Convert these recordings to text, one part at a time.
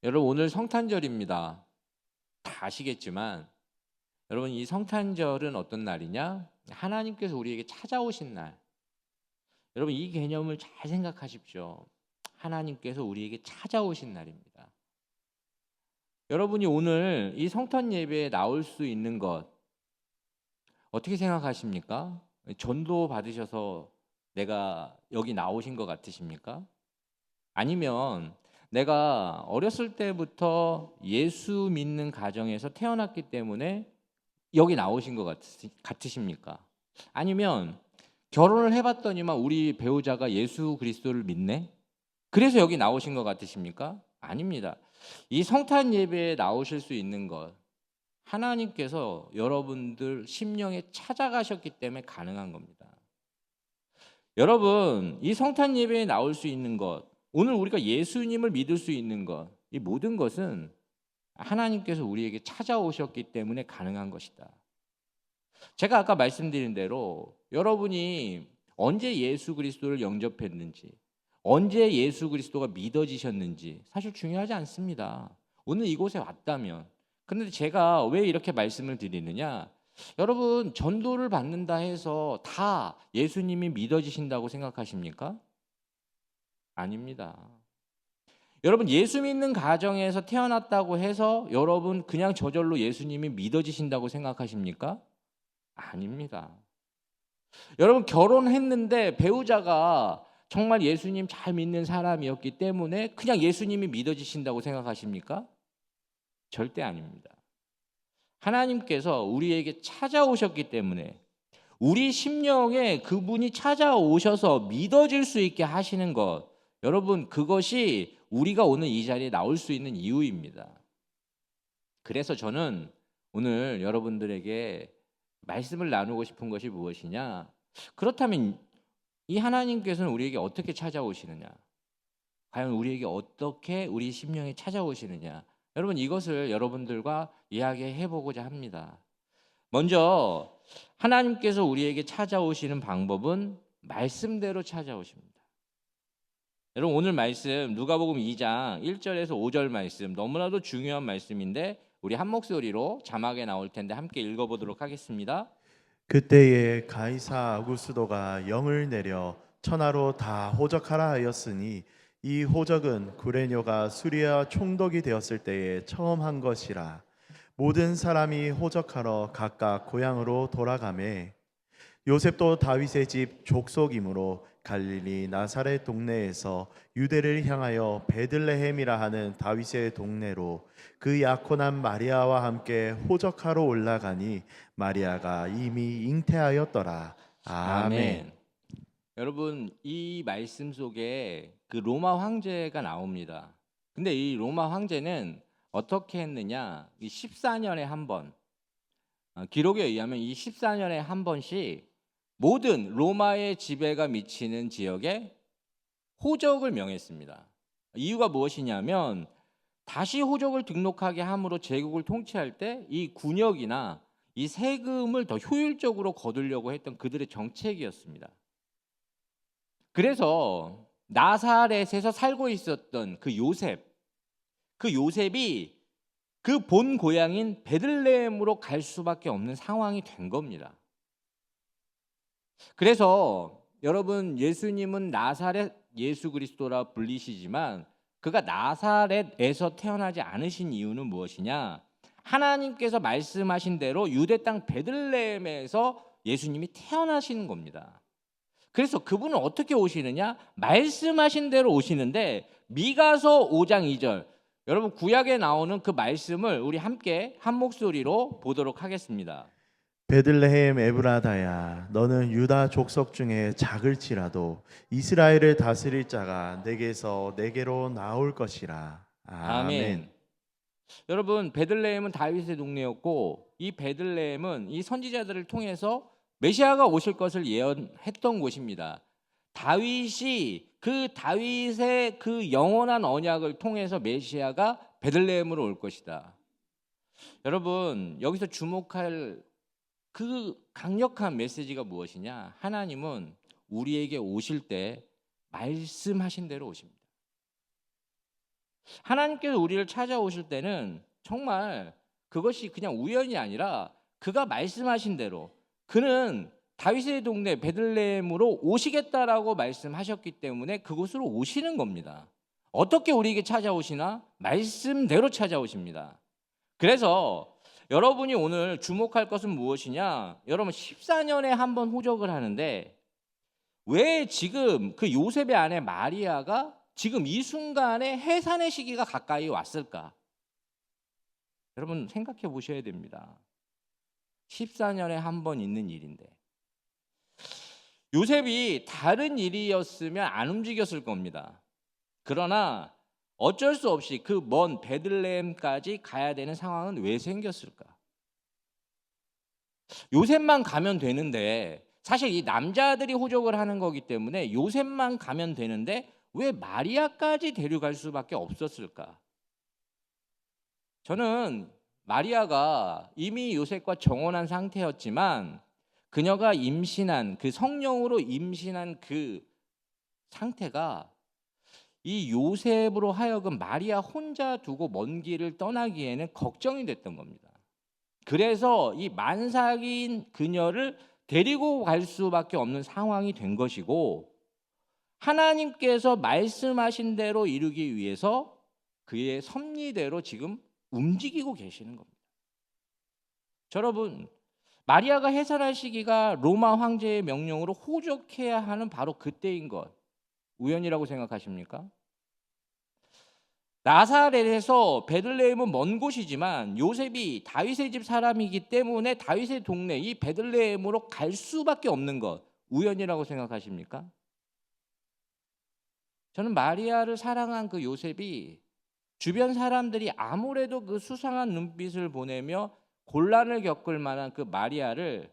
여러분 오늘 성탄절입니다. 다 아시겠지만 여러분 이 성탄절은 어떤 날이냐? 하나님께서 우리에게 찾아오신 날. 여러분 이 개념을 잘 생각하십시오. 하나님께서 우리에게 찾아오신 날입니다. 여러분이 오늘 이 성탄 예배에 나올 수 있는 것 어떻게 생각하십니까? 전도 받으셔서 내가 여기 나오신 것 같으십니까? 아니면 내가 어렸을 때부터 예수 믿는 가정에서 태어났기 때문에 여기 나오신 것 같으십니까? 아니면 결혼을 해봤더니만 우리 배우자가 예수 그리스도를 믿네? 그래서 여기 나오신 것 같으십니까? 아닙니다. 이 성탄 예배에 나오실 수 있는 것 하나님께서 여러분들 심령에 찾아가셨기 때문에 가능한 겁니다. 여러분 이 성탄 예배에 나올 수 있는 것 오늘 우리가 예수님을 믿을 수 있는 것 이 모든 것은 하나님께서 우리에게 찾아오셨기 때문에 가능한 것이다. 제가 아까 말씀드린 대로 여러분이 언제 예수 그리스도를 영접했는지 언제 예수 그리스도가 믿어지셨는지 사실 중요하지 않습니다. 오늘 이곳에 왔다면 그런데 제가 왜 이렇게 말씀을 드리느냐 여러분 전도를 받는다 해서 다 예수님이 믿어지신다고 생각하십니까? 아닙니다. 여러분 예수 믿는 가정에서 태어났다고 해서 여러분 그냥 저절로 예수님이 믿어지신다고 생각하십니까? 아닙니다. 여러분 결혼했는데 배우자가 정말 예수님 잘 믿는 사람이었기 때문에 그냥 예수님이 믿어지신다고 생각하십니까? 절대 아닙니다. 하나님께서 우리에게 찾아오셨기 때문에 우리 심령에 그분이 찾아오셔서 믿어질 수 있게 하시는 것 여러분 그것이 우리가 오늘 이 자리에 나올 수 있는 이유입니다. 그래서 저는 오늘 여러분들에게 말씀을 나누고 싶은 것이 무엇이냐? 그렇다면 이 하나님께서는 우리에게 어떻게 찾아오시느냐? 과연 우리에게 어떻게 우리 심령에 찾아오시느냐? 여러분 이것을 여러분들과 이야기해 보고자 합니다. 먼저 하나님께서 우리에게 찾아오시는 방법은 말씀대로 찾아오십니다. 여러분 오늘 말씀 누가복음 2장 1절에서 5절 말씀 너무나도 중요한 말씀인데 우리 한 목소리로 자막에 나올 텐데 함께 읽어보도록 하겠습니다. 그때에 가이사 아구스도가 영을 내려 천하로 다 호적하라 하였으니 이 호적은 구레뇨가 수리아 총독이 되었을 때에 처음 한 것이라. 모든 사람이 호적하러 각각 고향으로 돌아가매 요셉도 다윗의 집 족속이므로 갈릴리 나사렛 동네에서 유대를 향하여 베들레헴이라 하는 다윗의 동네로 그 약혼한 마리아와 함께 호적하러 올라가니 마리아가 이미 잉태하였더라. 아멘. 아멘. 여러분 이 말씀 속에 그 로마 황제가 나옵니다. 근데 이 로마 황제는 어떻게 했느냐? 이 14년에 한 번, 기록에 의하면 이 14년에 한 번씩 모든 로마의 지배가 미치는 지역에 호적을 명했습니다. 이유가 무엇이냐면 다시 호적을 등록하게 함으로 제국을 통치할 때 이 군역이나 이 세금을 더 효율적으로 거두려고 했던 그들의 정책이었습니다. 그래서 나사렛에서 살고 있었던 그 요셉이 그 본 고향인 베들레헴으로 갈 수밖에 없는 상황이 된 겁니다. 그래서 여러분 예수님은 나사렛 예수 그리스도라 불리시지만 그가 나사렛에서 태어나지 않으신 이유는 무엇이냐? 하나님께서 말씀하신 대로 유대 땅 베들레헴에서 예수님이 태어나시는 겁니다. 그래서 그분은 어떻게 오시느냐? 말씀하신 대로 오시는데 미가서 5장 2절 여러분 구약에 나오는 그 말씀을 우리 함께 한 목소리로 보도록 하겠습니다. 베들레헴 에브라다야, 너는 유다 족속 중에 작을지라도 이스라엘을 다스릴 자가 내게서 내게로 나올 것이라. 아멘. 아멘. 여러분 베들레헴은 다윗의 동네였고 이 베들레헴은 이 선지자들을 통해서 메시아가 오실 것을 예언했던 곳입니다. 다윗의 그 영원한 언약을 통해서 메시아가 베들레헴으로 올 것이다. 여러분 여기서 주목할 그 강력한 메시지가 무엇이냐? 하나님은 우리에게 오실 때 말씀하신 대로 오십니다. 하나님께서 우리를 찾아오실 때는 정말 그것이 그냥 우연이 아니라 그가 말씀하신 대로 그는 다윗의 동네 베들레헴으로 오시겠다라고 말씀하셨기 때문에 그곳으로 오시는 겁니다. 어떻게 우리에게 찾아오시나? 말씀대로 찾아오십니다. 그래서 여러분이 오늘 주목할 것은 무엇이냐? 여러분 14년에 한 번 호적을 하는데 왜 지금 그 요셉의 아내 마리아가 지금 이 순간에 해산의 시기가 가까이 왔을까? 여러분 생각해 보셔야 됩니다. 14년에 한 번 있는 일인데 요셉이 다른 일이었으면 안 움직였을 겁니다. 그러나 어쩔 수 없이 그 먼 베들레헴까지 가야 되는 상황은 왜 생겼을까? 요셉만 가면 되는데 사실 이 남자들이 호적을 하는 거기 때문에 요셉만 가면 되는데 왜 마리아까지 데려갈 수밖에 없었을까? 저는 마리아가 이미 요셉과 정혼한 상태였지만 그녀가 임신한 그 성령으로 임신한 그 상태가 이 요셉으로 하여금 마리아 혼자 두고 먼 길을 떠나기에는 걱정이 됐던 겁니다. 그래서 이 만삭인 그녀를 데리고 갈 수밖에 없는 상황이 된 것이고 하나님께서 말씀하신 대로 이루기 위해서 그의 섭리대로 지금 움직이고 계시는 겁니다. 여러분, 마리아가 해산할 시기가 로마 황제의 명령으로 호적해야 하는 바로 그때인 것 우연이라고 생각하십니까? 나사렛에서 베들레헴은 먼 곳이지만 요셉이 다윗의 집 사람이기 때문에 다윗의 동네 이 베들레헴으로 갈 수밖에 없는 것 우연이라고 생각하십니까? 저는 마리아를 사랑한 그 요셉이 주변 사람들이 아무래도 그 수상한 눈빛을 보내며 곤란을 겪을 만한 그 마리아를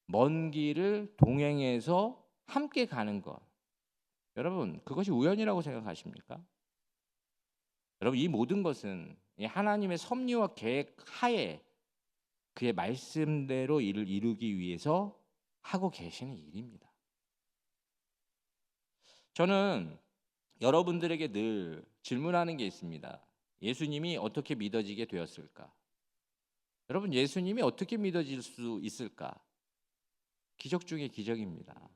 먼 길을 동행해서 함께 가는 것 여러분 그것이 우연이라고 생각하십니까? 여러분 이 모든 것은 하나님의 섭리와 계획 하에 그의 말씀대로 이를 이루기 위해서 하고 계시는 일입니다. 저는 여러분들에게 늘 질문하는 게 있습니다. 예수님이 어떻게 믿어지게 되었을까? 여러분 예수님이 어떻게 믿어질 수 있을까? 기적 중에 기적입니다.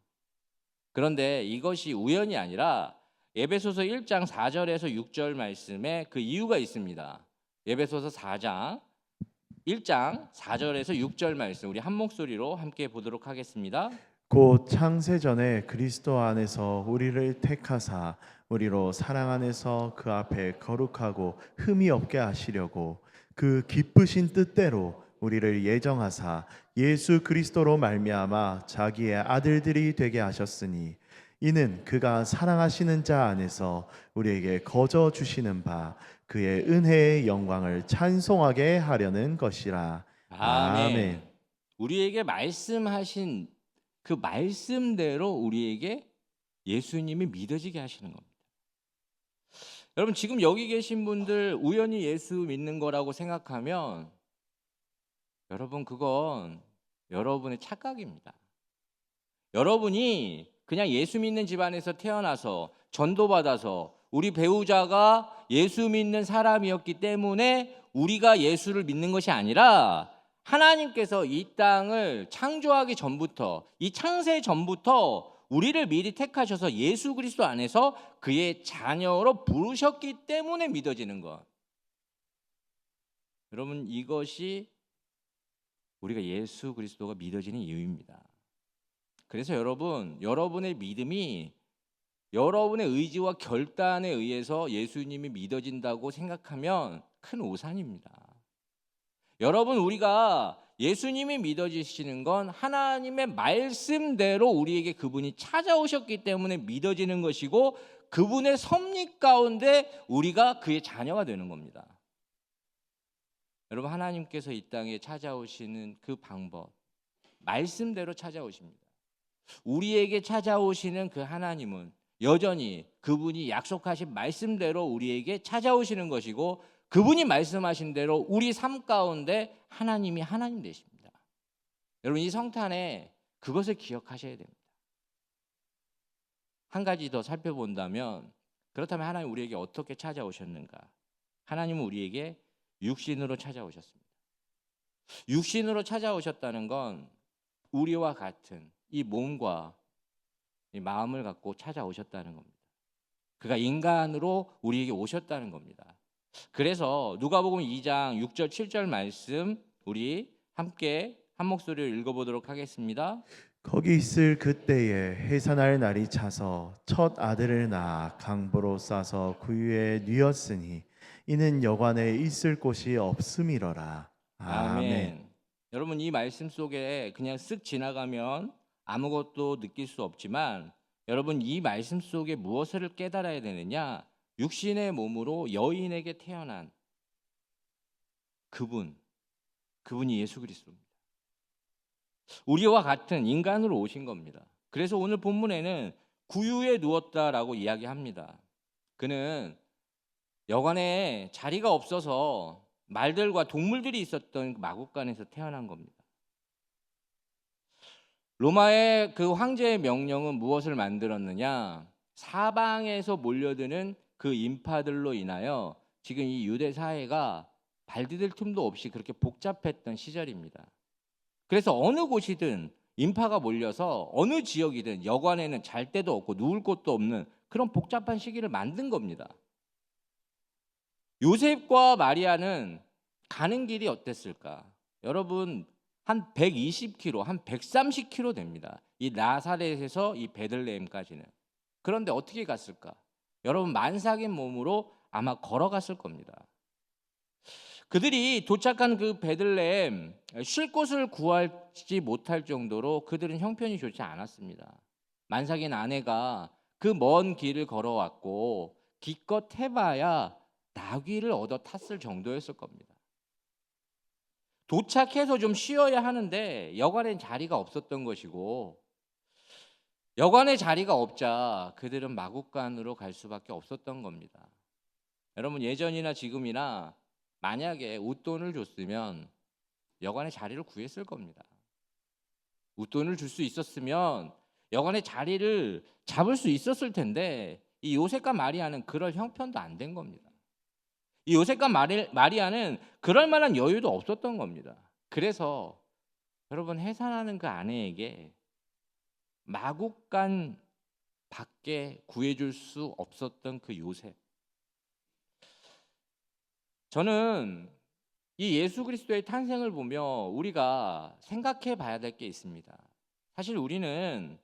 그런데 이것이 우연이 아니라 에베소서 1장 4절에서 6절 말씀에 그 이유가 있습니다. 에베소서 4장 1장 4절에서 6절 말씀 우리 한 목소리로 함께 보도록 하겠습니다. 곧 창세전에 그리스도 안에서 우리를 택하사 우리로 사랑 안에서 그 앞에 거룩하고 흠이 없게 하시려고 그 기쁘신 뜻대로 우리를 예정하사 예수 그리스도로 말미암아 자기의 아들들이 되게 하셨으니 이는 그가 사랑하시는 자 안에서 우리에게 거저 주시는 바 그의 은혜의 영광을 찬송하게 하려는 것이라. 아멘. 우리에게 말씀하신 그 말씀대로 우리에게 예수님이 믿어지게 하시는 겁니다. 여러분 지금 여기 계신 분들 우연히 예수 믿는 거라고 생각하면 여러분 그건 여러분의 착각입니다. 여러분이 그냥 예수 믿는 집안에서 태어나서 전도받아서 우리 배우자가 예수 믿는 사람이었기 때문에 우리가 예수를 믿는 것이 아니라 하나님께서 이 땅을 창조하기 전부터 이 창세 전부터 우리를 미리 택하셔서 예수 그리스도 안에서 그의 자녀로 부르셨기 때문에 믿어지는 것. 여러분 이것이 우리가 예수 그리스도가 믿어지는 이유입니다. 그래서 여러분, 여러분의 믿음이 여러분의 의지와 결단에 의해서 예수님이 믿어진다고 생각하면 큰 오산입니다. 여러분 우리가 예수님이 믿어지시는 건 하나님의 말씀대로 우리에게 그분이 찾아오셨기 때문에 믿어지는 것이고 그분의 섭리 가운데 우리가 그의 자녀가 되는 겁니다. 여러분 하나님께서 이 땅에 찾아오시는 그 방법 말씀대로 찾아오십니다. 우리에게 찾아오시는 그 하나님은 여전히 그분이 약속하신 말씀대로 우리에게 찾아오시는 것이고 그분이 말씀하신 대로 우리 삶 가운데 하나님이 하나님 되십니다. 여러분 이 성탄에 그것을 기억하셔야 됩니다. 한 가지 더 살펴본다면 그렇다면 하나님 우리에게 어떻게 찾아오셨는가? 하나님은 우리에게 육신으로 찾아오셨습니다. 육신으로 찾아오셨다는 건 우리와 같은 이 몸과 이 마음을 갖고 찾아오셨다는 겁니다. 그가 인간으로 우리에게 오셨다는 겁니다. 그래서 누가복음 2장 6절 7절 말씀 우리 함께 한 목소리로 읽어보도록 하겠습니다. 거기 있을 그때에 해산할 날이 차서 첫 아들을 낳아 강보로 싸서 구유에 뉘었으니 이는 여관에 있을 곳이 없음이러라. 아멘. 여러분 이 말씀 속에 그냥 쓱 지나가면 아무것도 느낄 수 없지만 여러분 이 말씀 속에 무엇을 깨달아야 되느냐? 육신의 몸으로 여인에게 태어난 그분이 예수 그리스도입니다. 우리와 같은 인간으로 오신 겁니다. 그래서 오늘 본문에는 구유에 누웠다라고 이야기합니다. 그는 여관에 자리가 없어서 말들과 동물들이 있었던 마구간에서 태어난 겁니다. 로마의 그 황제의 명령은 무엇을 만들었느냐? 사방에서 몰려드는 그 인파들로 인하여 지금 이 유대 사회가 발디딜 틈도 없이 그렇게 복잡했던 시절입니다. 그래서 어느 곳이든 인파가 몰려서 어느 지역이든 여관에는 잘 데도 없고 누울 곳도 없는 그런 복잡한 시기를 만든 겁니다. 요셉과 마리아는 가는 길이 어땠을까? 여러분 한 120km, 한 130km 됩니다. 이 나사렛에서 이 베들레헴까지는. 그런데 어떻게 갔을까? 여러분 만삭인 몸으로 아마 걸어갔을 겁니다. 그들이 도착한 그 베들레헴 쉴 곳을 구하지 못할 정도로 그들은 형편이 좋지 않았습니다. 만삭인 아내가 그 먼 길을 걸어왔고 기껏 해봐야 나귀를 얻어 탔을 정도였을 겁니다. 도착해서 좀 쉬어야 하는데 여관엔 자리가 없었던 것이고 여관에 자리가 없자 그들은 마구간으로 갈 수밖에 없었던 겁니다. 여러분 예전이나 지금이나 만약에 웃돈을 줬으면 여관에 자리를 구했을 겁니다. 웃돈을 줄 수 있었으면 여관에 자리를 잡을 수 있었을 텐데 이 요셉과 마리아는 그럴 형편도 안 된 겁니다. 이 요셉과 마리아는 그럴 만한 여유도 없었던 겁니다. 그래서 여러분 해산하는 그 아내에게 마구간 밖에 구해줄 수 없었던 그 요셉. 저는 이 예수 그리스도의 탄생을 보며 우리가 생각해 봐야 될 게 있습니다. 사실 우리는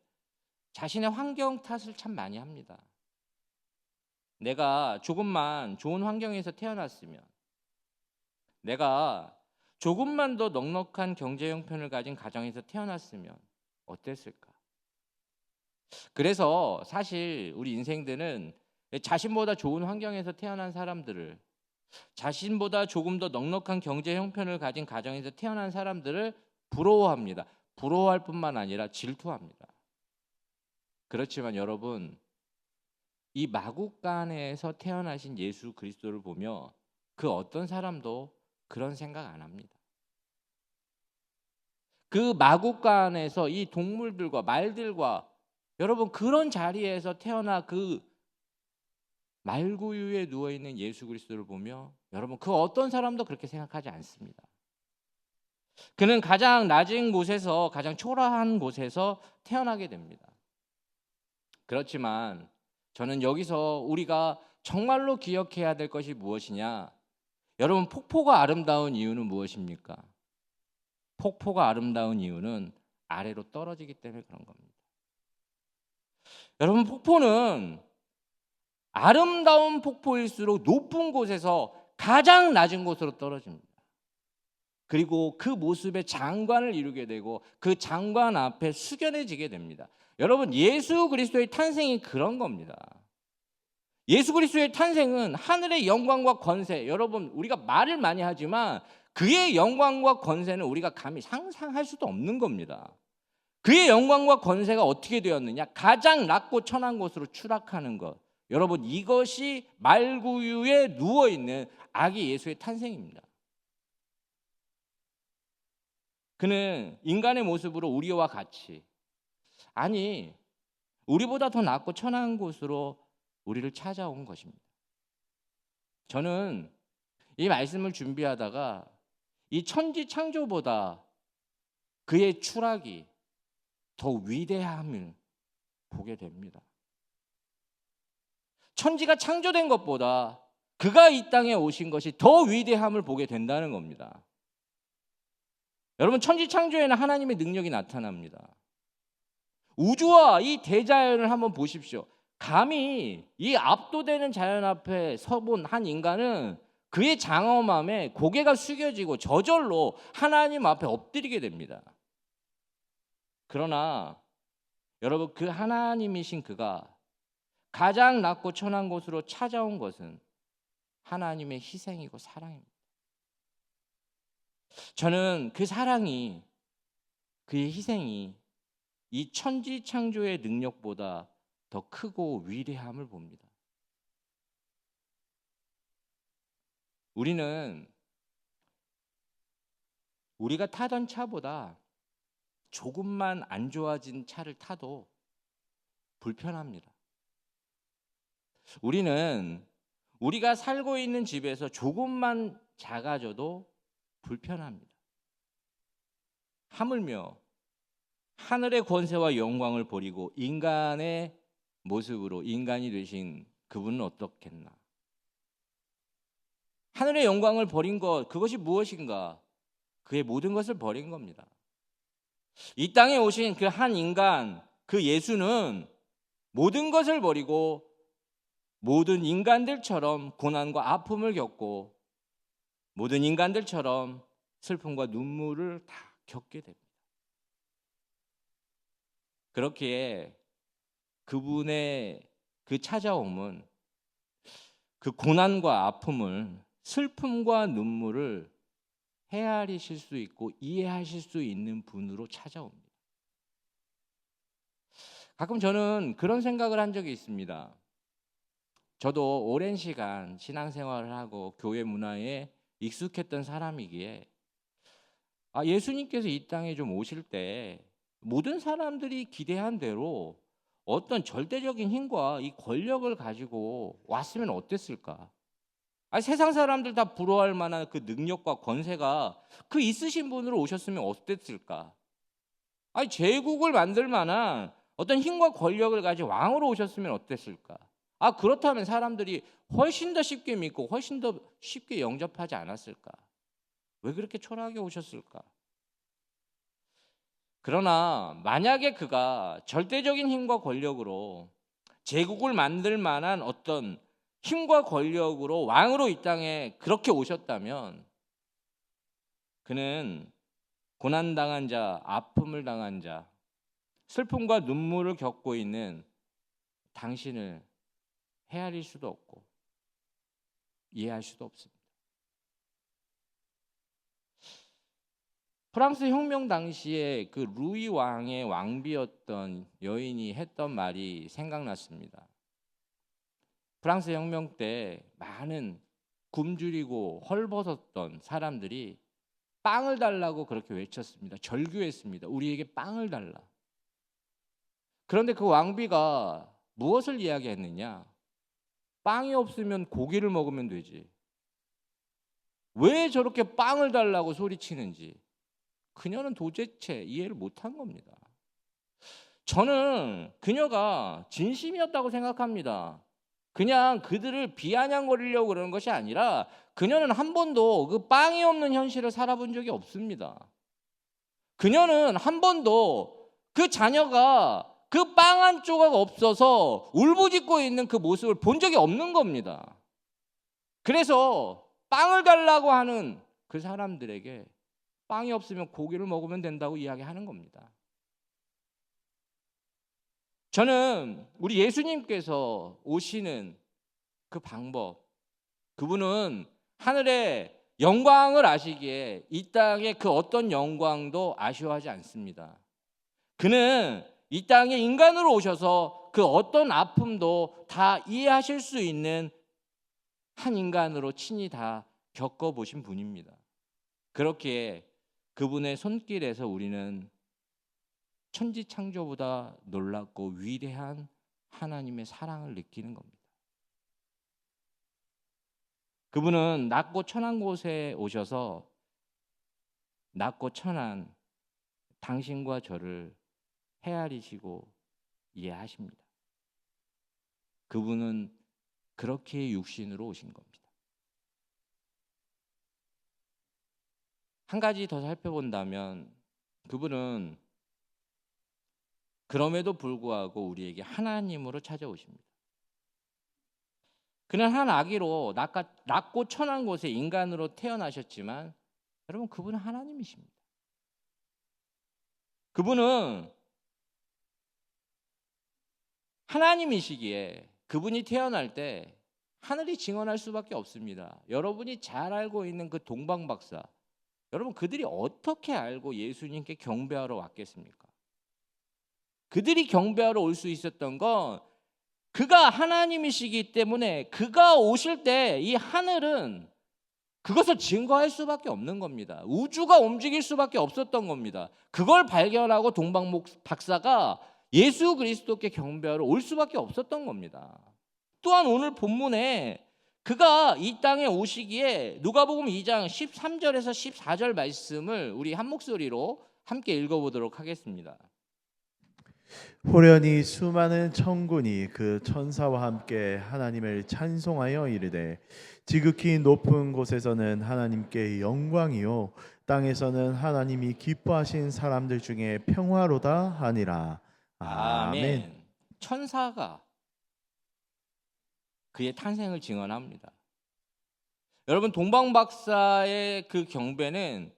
자신의 환경 탓을 참 많이 합니다. 내가 조금만 좋은 환경에서 태어났으면, 내가 조금만 더 넉넉한 경제 형편을 가진 가정에서 태어났으면 어땠을까? 그래서 사실 우리 인생들은 자신보다 좋은 환경에서 태어난 사람들을, 자신보다 조금 더 넉넉한 경제 형편을 가진 가정에서 태어난 사람들을 부러워합니다. 부러워할 뿐만 아니라 질투합니다. 그렇지만 여러분, 이 마구간에서 태어나신 예수 그리스도를 보며 그 어떤 사람도 그런 생각 안 합니다. 그 마구간에서 이 동물들과 말들과 여러분 그런 자리에서 태어나 그 말구유에 누워있는 예수 그리스도를 보며 여러분 그 어떤 사람도 그렇게 생각하지 않습니다. 그는 가장 낮은 곳에서 가장 초라한 곳에서 태어나게 됩니다. 그렇지만 저는 여기서 우리가 정말로 기억해야 될 것이 무엇이냐? 여러분 폭포가 아름다운 이유는 무엇입니까? 폭포가 아름다운 이유는 아래로 떨어지기 때문에 그런 겁니다. 여러분 폭포는 아름다운 폭포일수록 높은 곳에서 가장 낮은 곳으로 떨어집니다. 그리고 그 모습에 장관을 이루게 되고 그 장관 앞에 숙연해지게 됩니다. 여러분 예수 그리스도의 탄생이 그런 겁니다. 예수 그리스도의 탄생은 하늘의 영광과 권세, 여러분 우리가 말을 많이 하지만 그의 영광과 권세는 우리가 감히 상상할 수도 없는 겁니다. 그의 영광과 권세가 어떻게 되었느냐? 가장 낮고 천한 곳으로 추락하는 것. 여러분 이것이 말구유에 누워있는 아기 예수의 탄생입니다. 그는 인간의 모습으로 우리와 같이, 아니 우리보다 더 낮고 천한 곳으로 우리를 찾아온 것입니다. 저는 이 말씀을 준비하다가 이 천지 창조보다 그의 추락이 더 위대함을 보게 됩니다. 천지가 창조된 것보다 그가 이 땅에 오신 것이 더 위대함을 보게 된다는 겁니다. 여러분, 천지 창조에는 하나님의 능력이 나타납니다. 우주와 이 대자연을 한번 보십시오. 감히 이 압도되는 자연 앞에 서본 한 인간은 그의 장엄함에 고개가 숙여지고 저절로 하나님 앞에 엎드리게 됩니다. 그러나 여러분, 그 하나님이신 그가 가장 낮고 천한 곳으로 찾아온 것은 하나님의 희생이고 사랑입니다. 저는 그 사랑이, 그의 희생이 이 천지 창조의 능력보다 더 크고 위대함을 봅니다. 우리가 타던 차보다 조금만 안 좋아진 차를 타도 불편합니다. 우리가 살고 있는 집에서 조금만 작아져도 불편합니다. 하물며 하늘의 권세와 영광을 버리고 인간의 모습으로 인간이 되신 그분은 어떻겠나? 하늘의 영광을 버린 것, 그것이 무엇인가? 그의 모든 것을 버린 겁니다. 이 땅에 오신 그 한 인간, 그 예수는 모든 것을 버리고 모든 인간들처럼 고난과 아픔을 겪고 모든 인간들처럼 슬픔과 눈물을 다 겪게 됩니다. 그렇기에 그분의 그 찾아옴은 그 고난과 아픔을, 슬픔과 눈물을 헤아리실 수 있고 이해하실 수 있는 분으로 찾아옵니다. 가끔 저는 그런 생각을 한 적이 있습니다. 저도 오랜 시간 신앙생활을 하고 교회 문화에 익숙했던 사람이기에 예수님께서 이 땅에 좀 오실 때 모든 사람들이 기대한 대로 어떤 절대적인 힘과 이 권력을 가지고 왔으면 어땠을까? 세상 사람들 다 부러워할 만한 그 능력과 권세가 그 있으신 분으로 오셨으면 어땠을까? 제국을 만들 만한 어떤 힘과 권력을 가지고 왕으로 오셨으면 어땠을까? 그렇다면 사람들이 훨씬 더 쉽게 믿고 훨씬 더 쉽게 영접하지 않았을까? 왜 그렇게 초라하게 오셨을까? 그러나 만약에 그가 절대적인 힘과 권력으로 제국을 만들 만한 어떤 힘과 권력으로 왕으로 이 땅에 그렇게 오셨다면 그는 고난당한 자, 아픔을 당한 자, 슬픔과 눈물을 겪고 있는 당신을 헤아릴 수도 없고 이해할 수도 없습니다. 프랑스 혁명 당시에 그 루이 왕의 왕비였던 여인이 했던 말이 생각났습니다. 프랑스 혁명 때 많은 굶주리고 헐벗었던 사람들이 빵을 달라고 그렇게 외쳤습니다. 절규했습니다. 우리에게 빵을 달라. 그런데 그 왕비가 무엇을 이야기했느냐? 빵이 없으면 고기를 먹으면 되지. 왜 저렇게 빵을 달라고 소리치는지 그녀는 도대체 이해를 못한 겁니다. 저는 그녀가 진심이었다고 생각합니다. 그냥 그들을 비아냥거리려고 그러는 것이 아니라 그녀는 한 번도 그 빵이 없는 현실을 살아본 적이 없습니다. 그녀는 한 번도 그 자녀가 그 빵 한 조각 없어서 울부짖고 있는 그 모습을 본 적이 없는 겁니다. 그래서 빵을 달라고 하는 그 사람들에게 빵이 없으면 고기를 먹으면 된다고 이야기하는 겁니다. 저는 우리 예수님께서 오시는 그 방법, 그분은 하늘의 영광을 아시기에 이 땅의 그 어떤 영광도 아쉬워하지 않습니다. 그는 이 땅에 인간으로 오셔서 그 어떤 아픔도 다 이해하실 수 있는 한 인간으로 친히 다 겪어보신 분입니다. 그렇기에 그분의 손길에서 우리는 천지 창조보다 놀랍고 위대한 하나님의 사랑을 느끼는 겁니다. 그분은 낮고 천한 곳에 오셔서 낮고 천한 당신과 저를 헤아리시고 이해하십니다. 그분은 그렇게 육신으로 오신 겁니다. 한 가지 더 살펴본다면 그분은 그럼에도 불구하고 우리에게 하나님으로 찾아오십니다. 그는 한 아기로 낮고 천한 곳에 인간으로 태어나셨지만 여러분, 그분은 하나님이십니다. 그분은 하나님이시기에 그분이 태어날 때 하늘이 증언할 수밖에 없습니다. 여러분이 잘 알고 있는 그 동방박사, 여러분, 그들이 어떻게 알고 예수님께 경배하러 왔겠습니까? 그들이 경배하러 올 수 있었던 건 그가 하나님이시기 때문에 그가 오실 때 이 하늘은 그것을 증거할 수밖에 없는 겁니다. 우주가 움직일 수밖에 없었던 겁니다. 그걸 발견하고 동방박사가 예수 그리스도께 경배하러 올 수밖에 없었던 겁니다. 또한 오늘 본문에 그가 이 땅에 오시기에 누가복음 2장 13절에서 14절 말씀을 우리 한 목소리로 함께 읽어보도록 하겠습니다. 호련히 수많은 천군이 그 천사와 함께 하나님을 찬송하여 이르되 지극히 높은 곳에서는 하나님께 영광이요 땅에서는 하나님이 기뻐하신 사람들 중에 평화로다 하니라. 아멘. 천사가 그의 탄생을 증언합니다. 여러분, 동방박사의 그 경배는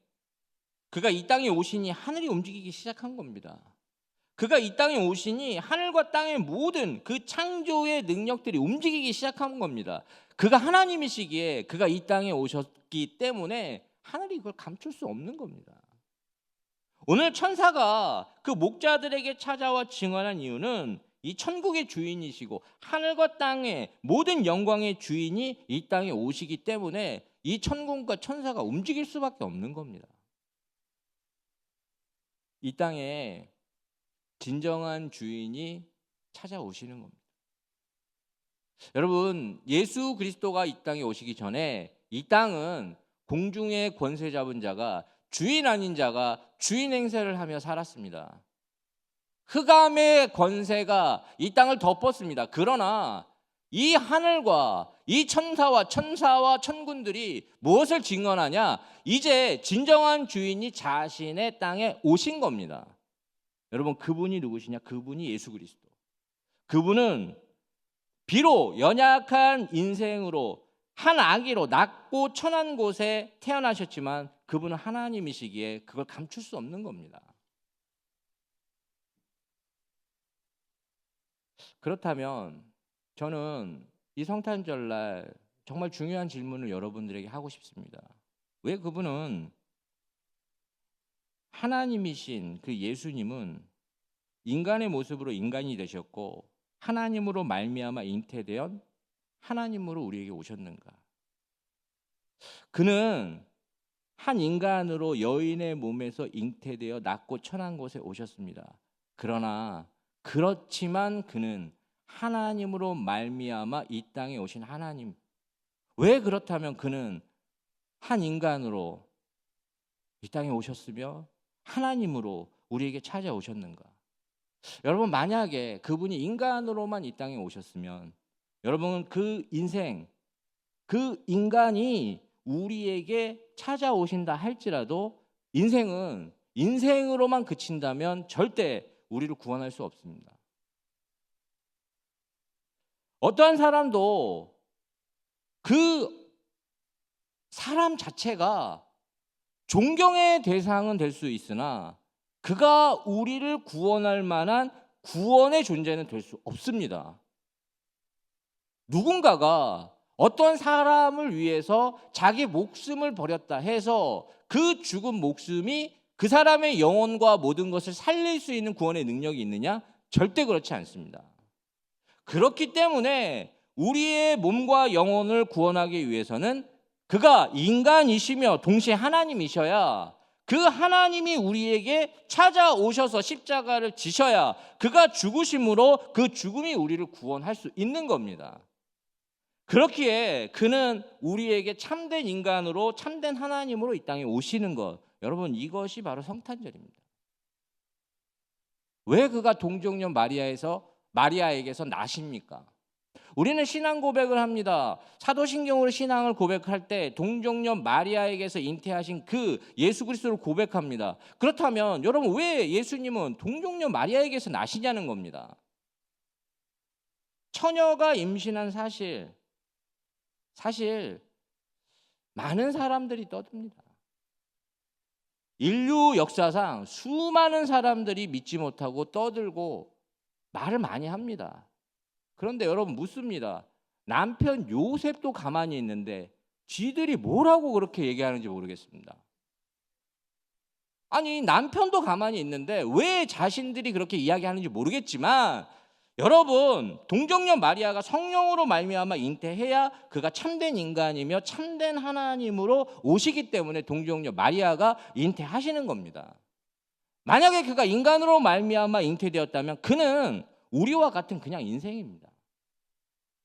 그가 이 땅에 오시니 하늘이 움직이기 시작한 겁니다. 그가 이 땅에 오시니 하늘과 땅의 모든 그 창조의 능력들이 움직이기 시작한 겁니다. 그가 하나님이시기에 그가 이 땅에 오셨기 때문에 하늘이 그걸 감출 수 없는 겁니다. 오늘 천사가 그 목자들에게 찾아와 증언한 이유는 이 천국의 주인이시고 하늘과 땅의 모든 영광의 주인이 이 땅에 오시기 때문에 이 천군과 천사가 움직일 수밖에 없는 겁니다. 이 땅에 진정한 주인이 찾아오시는 겁니다. 여러분, 예수 그리스도가 이 땅에 오시기 전에 이 땅은 공중의 권세 잡은 자가, 주인 아닌 자가 주인 행세를 하며 살았습니다. 흑암의 권세가 이 땅을 덮었습니다. 그러나 이 하늘과 이 천사와 천군들이 무엇을 증언하냐? 이제 진정한 주인이 자신의 땅에 오신 겁니다. 여러분, 그분이 누구시냐? 그분이 예수 그리스도. 그분은 비록 연약한 인생으로 한 아기로 낮고 천한 곳에 태어나셨지만 그분은 하나님이시기에 그걸 감출 수 없는 겁니다. 그렇다면 저는 이 성탄절날 정말 중요한 질문을 여러분들에게 하고 싶습니다. 왜 그분은 하나님이신 그 예수님은 인간의 모습으로 인간이 되셨고 하나님으로 말미암아 잉태되어 하나님으로 우리에게 오셨는가? 그는 한 인간으로 여인의 몸에서 잉태되어 낮고 천한 곳에 오셨습니다. 그러나 그렇지만 그는 하나님으로 말미암아 이 땅에 오신 하나님. 왜 그렇다면 그는 한 인간으로 이 땅에 오셨으며 하나님으로 우리에게 찾아오셨는가? 여러분, 만약에 그분이 인간으로만 이 땅에 오셨으면 여러분, 그 인생, 그 인간이 우리에게 찾아오신다 할지라도 인생은 인생으로만 그친다면 절대 우리를 구원할 수 없습니다. 어떠한 사람도 그 사람 자체가 존경의 대상은 될 수 있으나 그가 우리를 구원할 만한 구원의 존재는 될 수 없습니다. 누군가가 어떤 사람을 위해서 자기 목숨을 버렸다 해서 그 죽은 목숨이 그 사람의 영혼과 모든 것을 살릴 수 있는 구원의 능력이 있느냐? 절대 그렇지 않습니다. 그렇기 때문에 우리의 몸과 영혼을 구원하기 위해서는 그가 인간이시며 동시에 하나님이셔야, 그 하나님이 우리에게 찾아오셔서 십자가를 지셔야 그가 죽으심으로 그 죽음이 우리를 구원할 수 있는 겁니다. 그렇기에 그는 우리에게 참된 인간으로 참된 하나님으로 이 땅에 오시는 것, 여러분 이것이 바로 성탄절입니다. 왜 그가 동정녀 마리아에게서 나십니까? 우리는 신앙 고백을 합니다. 사도신경으로 신앙을 고백할 때 동정녀 마리아에게서 잉태하신 그 예수 그리스도를 고백합니다. 그렇다면 여러분 왜 예수님은 동정녀 마리아에게서 나시냐는 겁니다. 처녀가 임신한 사실 많은 사람들이 떠듭니다. 인류 역사상 수많은 사람들이 믿지 못하고 떠들고 말을 많이 합니다. 그런데 여러분 묻습니다. 남편 요셉도 가만히 있는데 쥐들이 뭐라고 그렇게 얘기하는지 모르겠습니다. 아니 남편도 가만히 있는데 왜 자신들이 그렇게 이야기하는지 모르겠지만 여러분 동정녀 마리아가 성령으로 말미암아 잉태해야 그가 참된 인간이며 참된 하나님으로 오시기 때문에 동정녀 마리아가 잉태하시는 겁니다. 만약에 그가 인간으로 말미암아 잉태되었다면 그는 우리와 같은 그냥 인생입니다.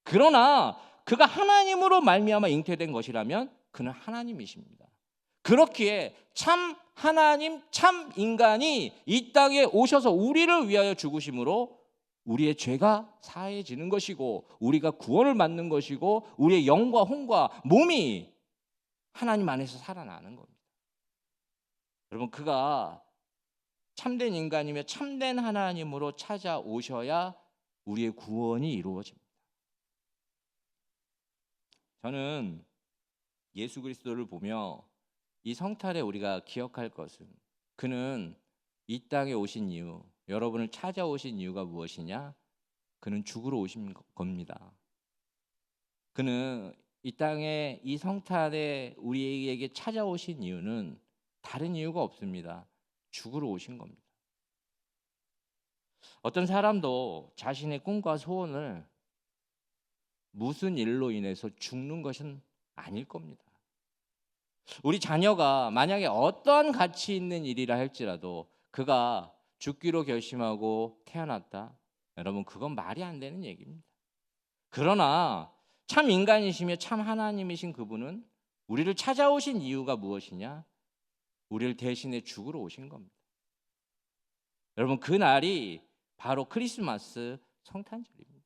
그러나 그가 하나님으로 말미암아 잉태된 것이라면 그는 하나님이십니다. 그렇기에 참 하나님, 참 인간이 이 땅에 오셔서 우리를 위하여 죽으심으로 우리의 죄가 사해지는 것이고 우리가 구원을 받는 것이고 우리의 영과 혼과 몸이 하나님 안에서 살아나는 겁니다. 여러분 그가 참된 인간이며 참된 하나님으로 찾아오셔야 우리의 구원이 이루어집니다. 저는 예수 그리스도를 보며 이 성탄에 우리가 기억할 것은 그는 이 땅에 오신 이유, 여러분을 찾아오신 이유가 무엇이냐? 그는 죽으러 오신 겁니다. 그는 이 땅에 이 성탄에 우리에게 찾아오신 이유는 다른 이유가 없습니다. 죽으러 오신 겁니다. 어떤 사람도 자신의 꿈과 소원을 무슨 일로 인해서 죽는 것은 아닐 겁니다. 우리 자녀가 만약에 어떠한 가치 있는 일이라 할지라도 그가 죽기로 결심하고 태어났다. 여러분 그건 말이 안 되는 얘기입니다. 그러나 참 인간이시며 참 하나님이신 그분은 우리를 찾아오신 이유가 무엇이냐? 우리를 대신해 죽으러 오신 겁니다. 여러분 그 날이 바로 크리스마스 성탄절입니다.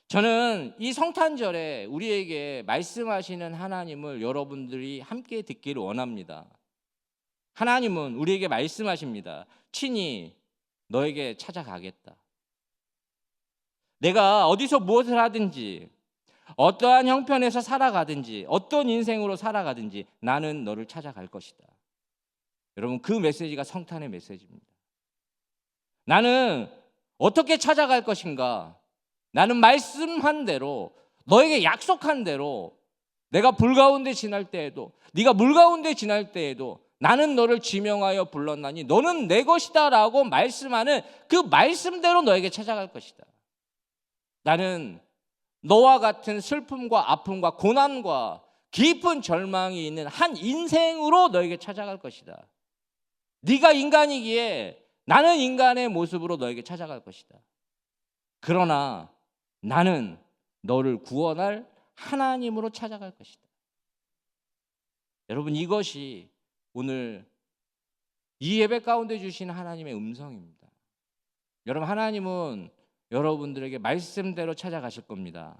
저는 이 성탄절에 우리에게 말씀하시는 하나님을 여러분들이 함께 듣기를 원합니다. 하나님은 우리에게 말씀하십니다. 친히 너에게 찾아가겠다. 내가 어디서 무엇을 하든지 어떠한 형편에서 살아가든지 어떤 인생으로 살아가든지 나는 너를 찾아갈 것이다. 여러분 그 메시지가 성탄의 메시지입니다. 나는 어떻게 찾아갈 것인가? 나는 말씀한 대로 너에게 약속한 대로 내가 불 가운데 지날 때에도 네가 물 가운데 지날 때에도 나는 너를 지명하여 불렀나니 너는 내 것이다 라고 말씀하는 그 말씀대로 너에게 찾아갈 것이다. 나는 너와 같은 슬픔과 아픔과 고난과 깊은 절망이 있는 한 인생으로 너에게 찾아갈 것이다. 네가 인간이기에 나는 인간의 모습으로 너에게 찾아갈 것이다. 그러나 나는 너를 구원할 하나님으로 찾아갈 것이다. 여러분 이것이 오늘 이 예배 가운데 주신 하나님의 음성입니다. 여러분 하나님은 여러분들에게 말씀대로 찾아가실 겁니다.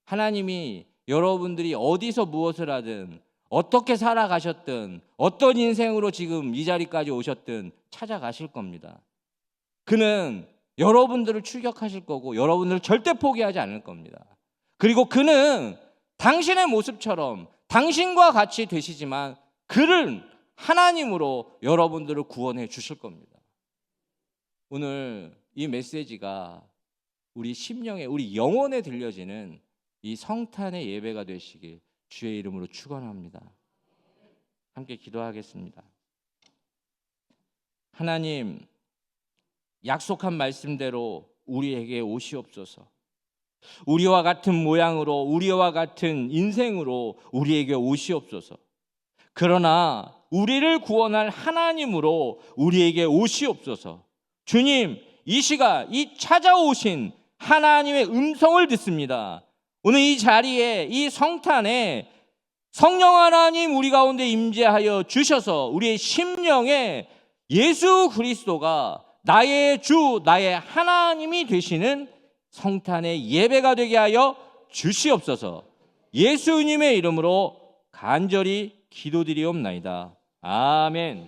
하나님이 여러분들이 어디서 무엇을 하든 어떻게 살아가셨든 어떤 인생으로 지금 이 자리까지 오셨든 찾아가실 겁니다. 그는 여러분들을 출격하실 거고 여러분들을 절대 포기하지 않을 겁니다. 그리고 그는 당신의 모습처럼 당신과 같이 되시지만 그는 하나님으로 여러분들을 구원해 주실 겁니다. 오늘 이 메시지가 우리 심령에 우리 영혼에 들려지는 이 성탄의 예배가 되시길 주의 이름으로 축원합니다. 함께 기도하겠습니다. 하나님 약속한 말씀대로 우리에게 오시옵소서. 우리와 같은 모양으로 우리와 같은 인생으로 우리에게 오시옵소서. 그러나 우리를 구원할 하나님으로 우리에게 오시옵소서. 주님 이 시간 이 찾아오신 하나님의 음성을 듣습니다. 오늘 이 자리에, 이 성탄에 성령 하나님 우리 가운데 임재하여 주셔서 우리의 심령에 예수 그리스도가 나의 주, 나의 하나님이 되시는 성탄의 예배가 되게 하여 주시옵소서. 예수님의 이름으로 간절히 기도드리옵나이다. 아멘.